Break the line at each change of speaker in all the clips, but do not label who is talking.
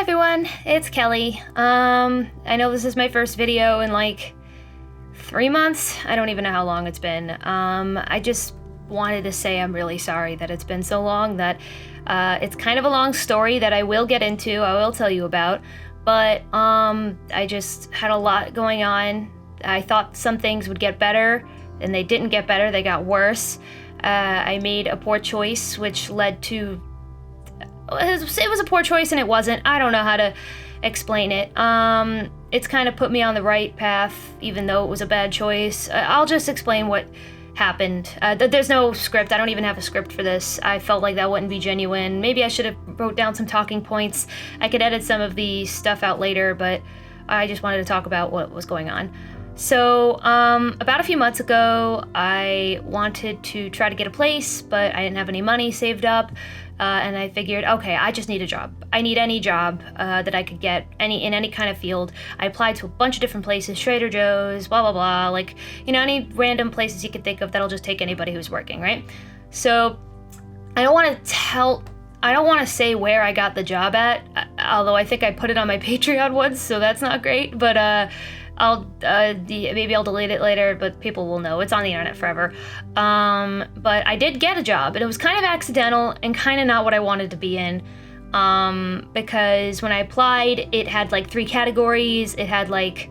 Hi everyone, it's Kelly. I know this is my first video in like 3 months. I don't even know how long it's been. I just wanted to say I'm really sorry that it's been so long, that it's kind of a long story that I will get into, I will tell you about, but I just had a lot going on. I thought some things would get better, and they didn't get better, they got worse. I made a poor choice, which led to it was a poor choice and it wasn't. I don't know how to explain it. It's kind of put me on the right path, even though it was a bad choice. I'll just explain what happened. There's no script. I don't even have a script for this. I felt like that wouldn't be genuine. Maybe I should have wrote down some talking points. I could edit some of the stuff out later, but I just wanted to talk about what was going on. So, about a few months ago, I wanted to try to get a place, but I didn't have any money saved up. And I figured, okay, I just need a job. I need any job that I could get in any kind of field. I applied to a bunch of different places, Trader Joe's, blah, blah, blah. Like, any random places you could think of that'll just take anybody who's working, right? So I don't want to say where I got the job at, although I think I put it on my Patreon once, so that's not great. But maybe I'll delete it later, but people will know. It's on the internet forever. But I did get a job, and it was kind of accidental and kind of not what I wanted to be in. Because when I applied, it had like 3 categories. It had like,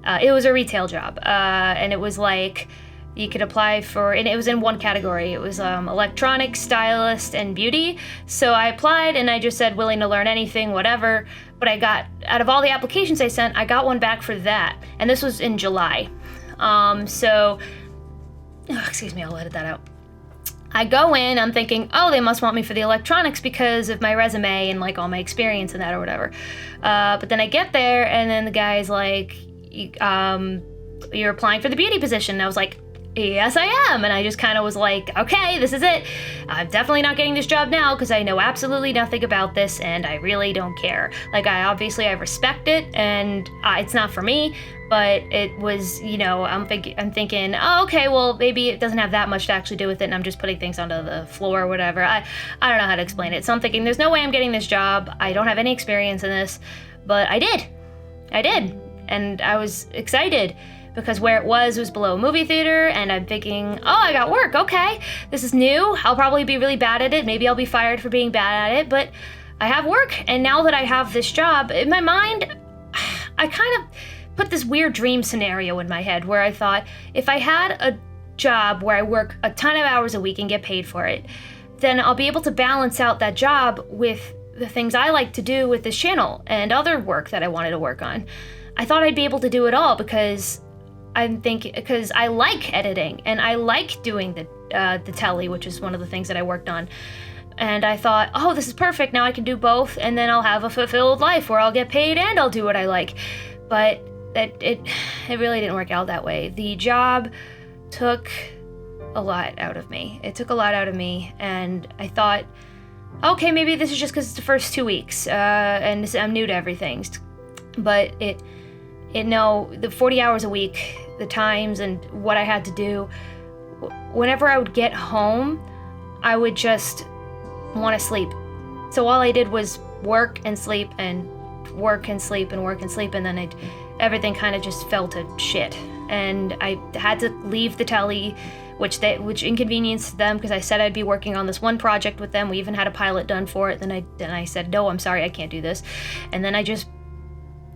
it was a retail job. And it was like, you could apply for, and it was in one category. It was electronics, stylist, and beauty. So I applied, and I just said willing to learn anything, whatever. But I got, out of all the applications I sent, I got one back for that. And this was in July. Excuse me, I'll edit that out. I go in, I'm thinking, oh, they must want me for the electronics because of my resume and like all my experience in that or whatever. But then I get there, and then the guy's like, you're applying for the beauty position. And I was like, yes, I am. And I just kind of was like, okay, this is it. I'm definitely not getting this job now because I know absolutely nothing about this and I really don't care. Like, I respect it, and it's not for me, but it was, I'm thinking, oh, okay, well, maybe it doesn't have that much to actually do with it and I'm just putting things onto the floor or whatever. I don't know how to explain it. So I'm thinking, there's no way I'm getting this job. I don't have any experience in this, but I did. And I was excited, because where it was below a movie theater, and I'm thinking, oh, I got work, okay. This is new, I'll probably be really bad at it, maybe I'll be fired for being bad at it, but I have work, and now that I have this job, in my mind, I kind of put this weird dream scenario in my head where I thought, if I had a job where I work a ton of hours a week and get paid for it, then I'll be able to balance out that job with the things I like to do with this channel and other work that I wanted to work on. I thought I'd be able to do it all because I like editing and I like doing the telly, which is one of the things that I worked on. And I thought, oh, this is perfect. Now I can do both, and then I'll have a fulfilled life where I'll get paid and I'll do what I like. But it really didn't work out that way. The job took a lot out of me. It took a lot out of me, and I thought, okay, maybe this is just because it's the first 2 weeks, and I'm new to everything. But the 40 hours a week, the times and what I had to do, whenever I would get home, I would just want to sleep. So all I did was work and sleep and work and sleep and work and sleep, and then everything kind of just fell to shit. And I had to leave the telly, which inconvenienced them, because I said I'd be working on this one project with them. We even had a pilot done for it. Then I said, no, I'm sorry, I can't do this. And then I just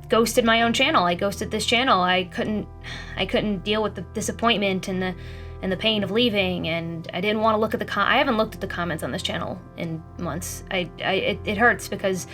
ghosted my own channel. I ghosted this channel. I couldn't deal with the disappointment and the pain of leaving, and I didn't want to look at I haven't looked at the comments on this channel in months. It hurts because,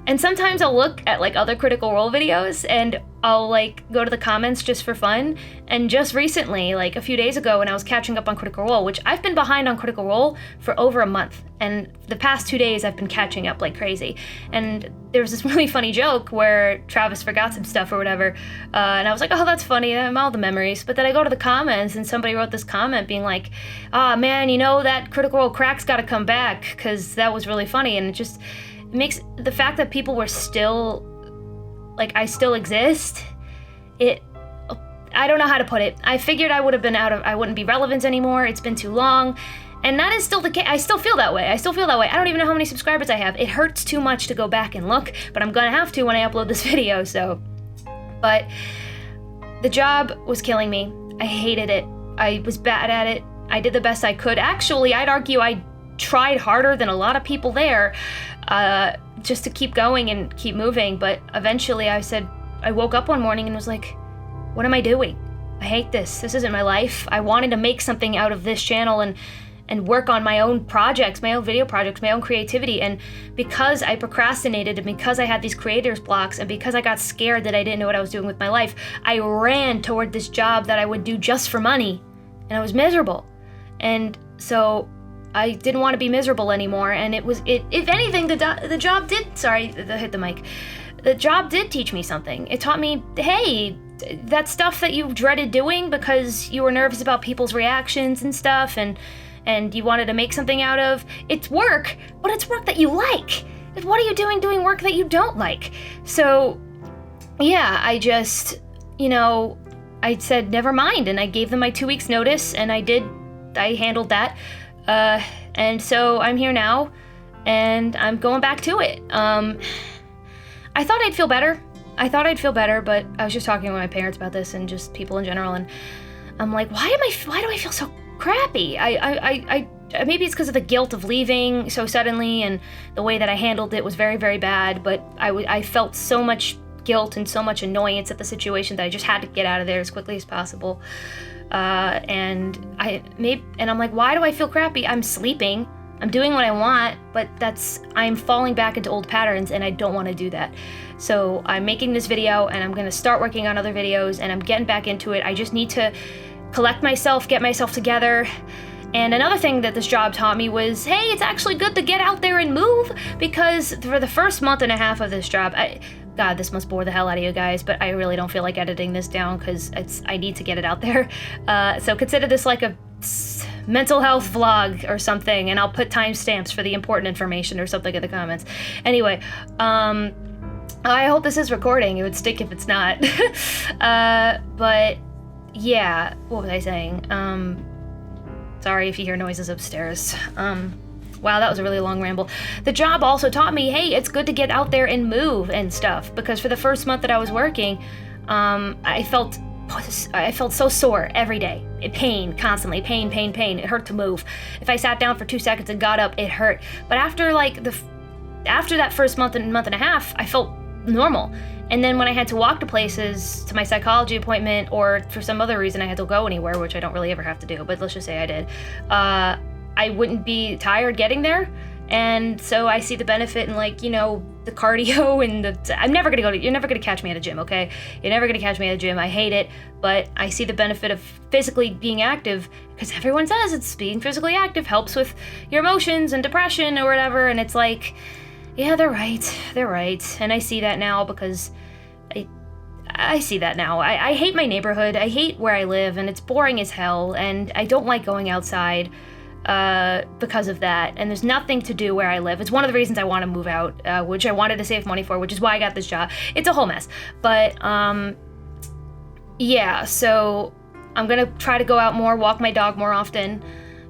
and sometimes I'll look at like other Critical Role videos and I'll like go to the comments just for fun. And just recently, like a few days ago, when I was catching up on Critical Role, which I've been behind on Critical Role for over a month, and the past 2 days I've been catching up like crazy. And there was this really funny joke where Travis forgot some stuff or whatever, and I was like, oh, that's funny, all the memories. But then I go to the comments, and somebody wrote this comment being like, ah, man, that Critical Role crack's gotta come back, because that was really funny. And it makes the fact that people were still, like, I still exist, I don't know how to put it. I figured I wouldn't be relevant anymore. It's been too long. And that is still the case. I still feel that way. I don't even know how many subscribers I have. It hurts too much to go back and look, but I'm gonna have to when I upload this video, so. But the job was killing me. I hated it. I was bad at it. I did the best I could. Actually, I'd argue I tried harder than a lot of people there, just to keep going and keep moving. But eventually I woke up one morning and was like, what am I doing? I hate this. This isn't my life. I wanted to make something out of this channel and work on my own projects, my own video projects, my own creativity. And because I procrastinated and because I had these creator's blocks and because I got scared that I didn't know what I was doing with my life, I ran toward this job that I would do just for money. And I was miserable. And so I didn't want to be miserable anymore. And if anything, the job did, hit the mic. The job did teach me something. It taught me, hey, that stuff that you dreaded doing because you were nervous about people's reactions and stuff and you wanted to make something out of, it's work, but it's work that you like. What are you doing work that you don't like? So yeah, I just, I said, never mind. And I gave them my 2 weeks notice and I handled that. And so I'm here now and I'm going back to it. I thought I'd feel better. But I was just talking with my parents about this and just people in general, and I'm like, why do I feel so crappy? I maybe it's because of the guilt of leaving so suddenly, and the way that I handled it was very, very bad, but I felt so much guilt and so much annoyance at the situation that I just had to get out of there as quickly as possible. And I'm like, why do I feel crappy? I'm sleeping. I'm doing what I want, but I'm falling back into old patterns and I don't want to do that. So I'm making this video and I'm going to start working on other videos and I'm getting back into it. I just need to collect myself, get myself together. And another thing that this job taught me was, hey, it's actually good to get out there and move, because for the first month and a half of this job, God, this must bore the hell out of you guys, but I really don't feel like editing this down because I need to get it out there. So consider this like a mental health vlog or something, and I'll put timestamps for the important information or something in the comments. Anyway, I hope this is recording. It would stink if it's not. But yeah, what was I saying? Sorry if you hear noises upstairs. Wow, that was a really long ramble. The job also taught me, hey, it's good to get out there and move and stuff, because for the first month that I was working, I felt so sore every day. Pain, constantly. Pain. It hurt to move. If I sat down for 2 seconds and got up, it hurt. But after that first month and a half, I felt normal. And then when I had to walk to places, to my psychology appointment, or for some other reason I had to go anywhere, which I don't really ever have to do, but let's just say I did, I wouldn't be tired getting there. And so I see the benefit in, like, the cardio and you're never gonna catch me at a gym, okay? You're never gonna catch me at a gym. I hate it, but I see the benefit of physically being active, because everyone says it's being physically active helps with your emotions and depression or whatever. And it's like, yeah, they're right. And I see that now because I see that now. I hate my neighborhood. I hate where I live, and it's boring as hell, and I don't like going outside because of that. And there's nothing to do where I live. It's one of the reasons I want to move out, which I wanted to save money for, which is why I got this job. It's a whole mess. But yeah, so I'm gonna try to go out more, walk my dog more often,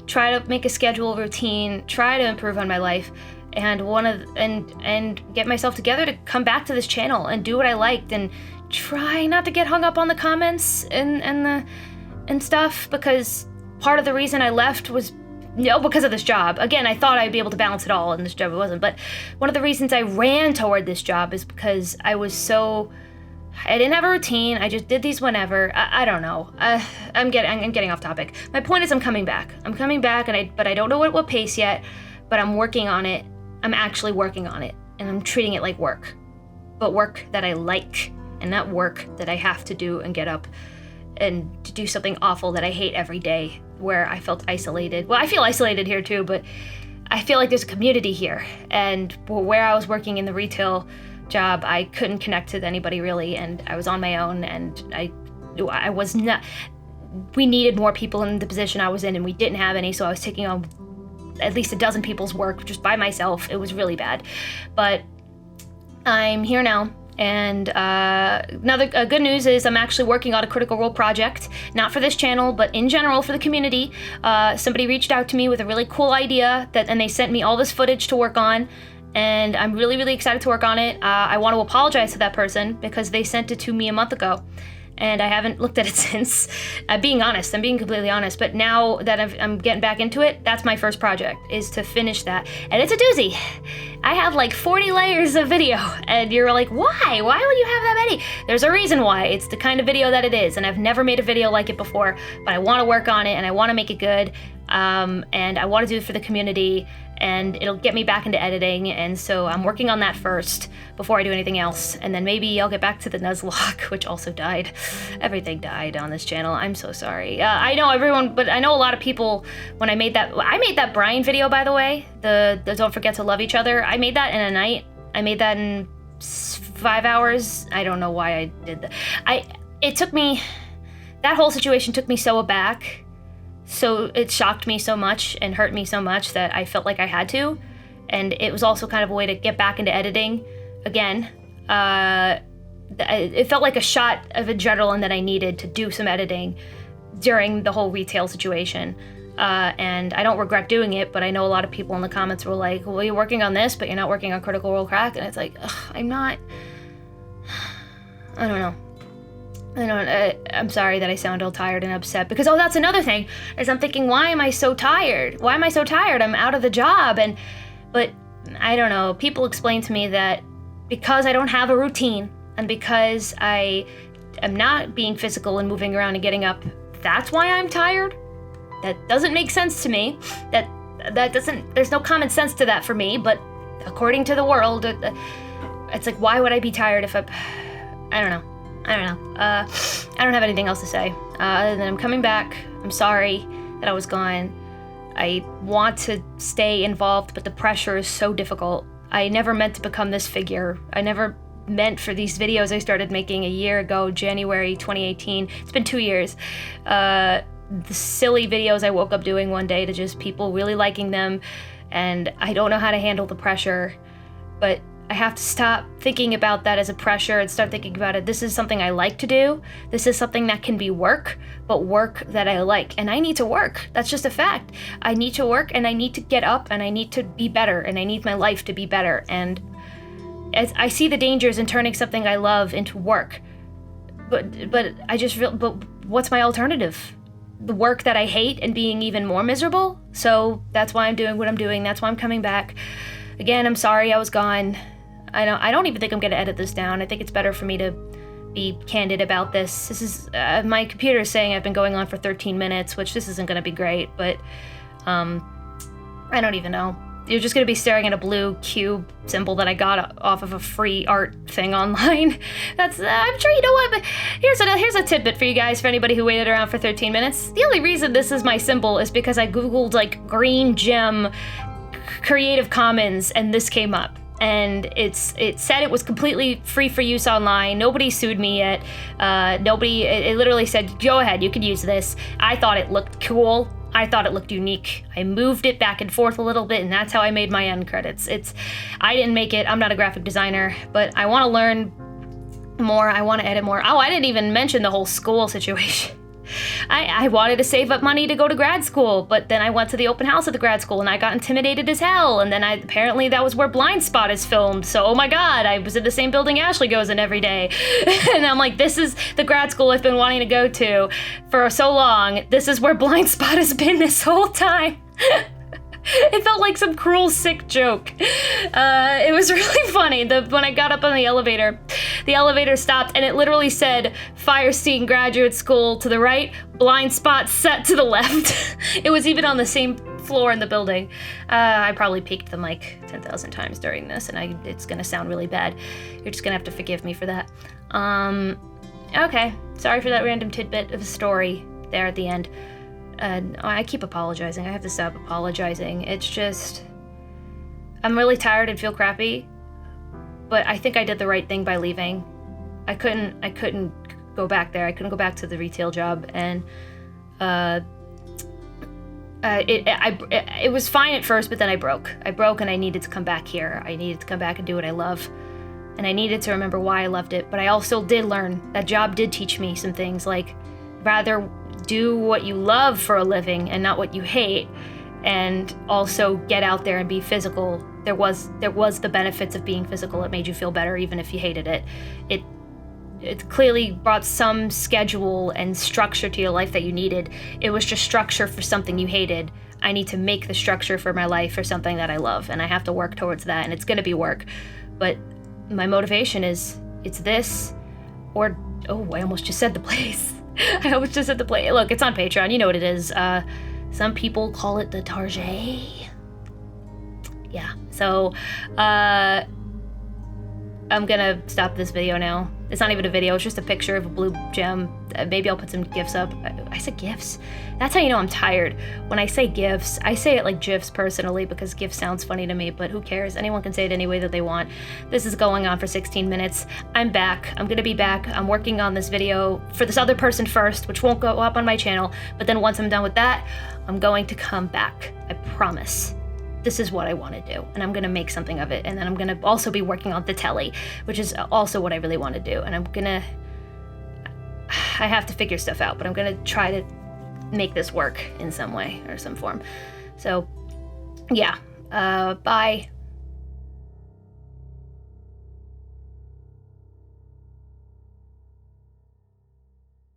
try to make a schedule routine, try to improve on my life, and and get myself together to come back to this channel and do what I liked, and try not to get hung up on the comments and stuff, because part of the reason I left was because of this job. Again, I thought I'd be able to balance it all, and this job wasn't. But one of the reasons I ran toward this job is because I didn't have a routine. I just did these whenever. I don't know. I'm getting off topic. My point is I'm coming back, but I don't know what pace yet, but I'm working on it. I'm actually working on it, and I'm treating it like work, but work that I like, and not work that I have to do and get up and to do something awful that I hate every day, where I felt isolated. Well, I feel isolated here too, but I feel like there's a community here. And where I was working in the retail job, I couldn't connect to anybody really, and I was on my own, and I was not, we needed more people in the position I was in, and we didn't have any, so I was taking on at least a dozen people's work just by myself. It was really bad. But I'm here now, And another good news is I'm actually working on a Critical Role project, not for this channel, but in general for the community. Somebody reached out to me with a really cool idea, and they sent me all this footage to work on, and I'm really, really excited to work on it. I want to apologize to that person because they sent it to me a month ago, and I haven't looked at it since. I'm being completely honest, but now that I'm getting back into it, that's my first project, is to finish that. And it's a doozy. I have like 40 layers of video, and you're like, why? Why would you have that many? There's a reason why. It's the kind of video that it is, and I've never made a video like it before, but I want to work on it, and I want to make it good, and I want to do it for the community, and it'll get me back into editing, and so I'm working on that first before I do anything else, and then maybe I'll get back to the Nuzlocke, which also died. Everything died on this channel. I'm so sorry. I know everyone, but I know a lot of people, when I made that Brian video, by the way, the Don't Forget to Love Each Other, I made that in a night. I made that in 5 hours. I don't know why I did that. That whole situation took me so aback. So it shocked me so much and hurt me so much that I felt like I had to. And it was also kind of a way to get back into editing again. It felt like a shot of adrenaline that I needed to do some editing during the whole retail situation. And I don't regret doing it, but I know a lot of people in the comments were like, well, you're working on this, but you're not working on Critical Role Crack. And it's like, I'm not. I don't know. I'm sorry that I sound all tired and upset because, that's another thing, is I'm thinking, why am I so tired? Why am I so tired? I'm out of the job. But I don't know. People explain to me that because I don't have a routine and because I am not being physical and moving around and getting up, that's why I'm tired. That doesn't make sense to me. There's no common sense to that for me, but according to the world, it's like, why would I be tired if I don't know. I don't have anything else to say. Other than I'm coming back. I'm sorry that I was gone. I want to stay involved, but the pressure is so difficult. I never meant to become this figure. I never meant for these videos I started making a year ago, January 2018. It's been 2 years. The silly videos I woke up doing one day to just people really liking them, and I don't know how to handle the pressure, but I have to stop thinking about that as a pressure and start thinking about it. This is something I like to do. This is something that can be work, but work that I like. And I need to work. That's just a fact. I need to work, and I need to get up, and I need to be better, and I need my life to be better. And as I see the dangers in turning something I love into work. But I just feel, but what's my alternative? The work that I hate and being even more miserable? So that's why I'm doing what I'm doing. That's why I'm coming back. Again, I'm sorry I was gone. I don't even think I'm going to edit this down. I think it's better for me to be candid about this. This is, my computer is saying I've been going on for 13 minutes, which this isn't going to be great, but I don't even know. You're just going to be staring at a blue cube symbol that I got off of a free art thing online. I'm sure you know what, but here's a tidbit for you guys, for anybody who waited around for 13 minutes. The only reason this is my symbol is because I Googled like green gem Creative Commons and this came up. And it said it was completely free for use online. Nobody sued me yet. It literally said, go ahead, you can use this. I thought it looked cool. I thought it looked unique. I moved it back and forth a little bit, and that's how I made my end credits. I didn't make it. I'm not a graphic designer, but I want to learn more. I want to edit more. Oh, I didn't even mention the whole school situation. I wanted to save up money to go to grad school, but then I went to the open house at the grad school and I got intimidated as hell, and then apparently that was where Blind Spot is filmed, so oh my god, I was in the same building Ashley goes in every day. And I'm like, this is the grad school I've been wanting to go to for so long. This is where Blind Spot has been this whole time. It felt like some cruel, sick joke. It was really funny. When I got up on the elevator stopped and it literally said Firestein Graduate School to the right, Blind Spot set to the left. It was even on the same floor in the building. I probably peaked the mic 10,000 times during this, and it's gonna sound really bad. You're just gonna have to forgive me for that. Okay, sorry for that random tidbit of a story there at the end. I keep apologizing. I have to stop apologizing. It's just, I'm really tired and feel crappy, but I think I did the right thing by leaving. I couldn't go back there. I couldn't go back to the retail job, and it was fine at first, but then I broke. And I needed to come back here. I needed to come back and do what I love. and I needed to remember why I loved it. But I also did learn that job did teach me some things, like rather do what you love for a living and not what you hate, and also get out there and be physical. There was the benefits of being physical. It made you feel better even if you hated it. It clearly brought some schedule and structure to your life that you needed. It was just structure for something you hated. I need to make the structure for my life for something that I love, and I have to work towards that, and it's going to be work. But my motivation is, it's this, or, oh, I almost just said the place. I almost just said the place. Look, it's on Patreon. You know what it is. Some people call it the Tarjay. Yeah, so, I'm gonna stop this video now. It's not even a video, it's just a picture of a blue gem. Maybe I'll put some GIFs up. I said GIFs? That's how you know I'm tired. When I say GIFs, I say it like GIFs personally because GIF sounds funny to me, but who cares? Anyone can say it any way that they want. This is going on for 16 minutes. I'm back. I'm gonna be back. I'm working on this video for this other person first, which won't go up on my channel, but then once I'm done with that, I'm going to come back. I promise. This is what I want to do, and I'm going to make something of it, and then I'm going to also be working on the telly, which is also what I really want to do, and I have to figure stuff out, but I'm going to try to make this work in some way or some form. So, yeah, bye.